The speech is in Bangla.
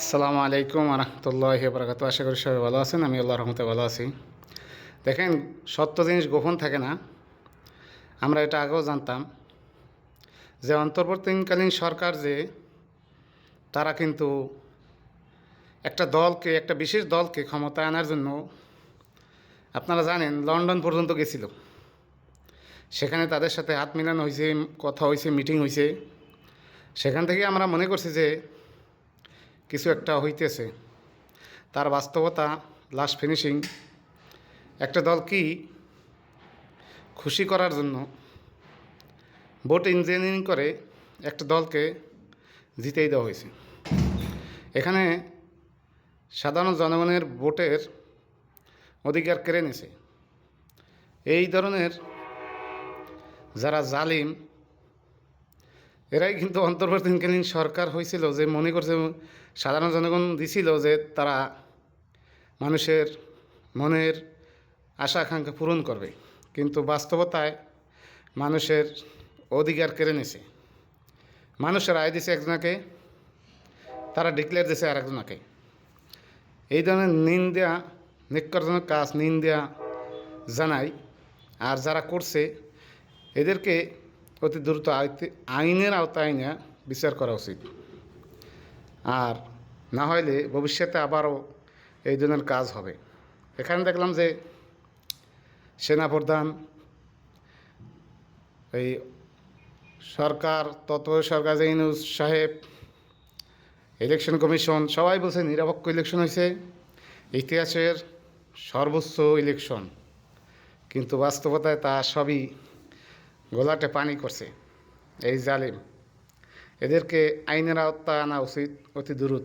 আসসালামু আলাইকুম রহমতুল্লাহি বারাকাতু। আশা করি সবাই ভালো আছেন। আমি আল্লাহর রহমতে ভালো আছি। দেখেন, সত্য জিনিস গোপন থাকে না। আমরা এটা আগেও জানতাম যে অন্তর্বর্তীকালীন সরকার যে তারা কিন্তু একটা বিশেষ দলকে ক্ষমতায় আনার জন্য আপনারা জানেন লন্ডন পর্যন্ত গেছিল। সেখানে তাদের সাথে হাত মিলানো হয়েছে, কথা হয়েছে, মিটিং হয়েছে। সেখান থেকে আমরা মনে করছি যে কিছু একটা হইতেছে। তার বাস্তবতা লাস্ট ফিনিশিং একটা দল কি খুশি করার জন্য ভোট ইঞ্জিনিয়ারিং করে একটা দলকে জিতেই দেওয়া হয়েছে। এখানে সাধারণ জনগণের ভোটের অধিকার কেড়ে নিছে। এই ধরনের যারা জালিম, এরাই কিন্তু অন্তর্বর্তীকালীন সরকার হয়েছিল, যে মনে করছে সাধারণ জনগণ দিছিল যে তারা মানুষের মনের আশা আকাঙ্ক্ষা পূরণ করবে, কিন্তু বাস্তবতায় মানুষের অধিকার কেড়ে নিছে। মানুষের রায় দিছে একজনকে, তারা ডিক্লেয়ার দিছে আরেকজনকে। এই ধরনের নিষ্কর্ষজনক কাজ নিন্দা জানাই। আর যারা করছে এদেরকে অতি দ্রুত আইনের আওতায় নিয়ে বিচার করা উচিত। আর না হলে ভবিষ্যতে আবারও এই ধরনের কাজ হবে। এখানে দেখলাম যে সেনাপ্রধান, এই সরকার, সরকার যে ইউনূস সাহেব, ইলেকশন কমিশন সবাই বলছে নিরপেক্ষ ইলেকশন হয়েছে, ইতিহাসের সর্বোচ্চ ইলেকশন, কিন্তু বাস্তবতায় তা সবই গোলাটে পানি করছে এই জালিম। এদেরকে আইনের আওতায় আনা উচিত অতি দ্রুত।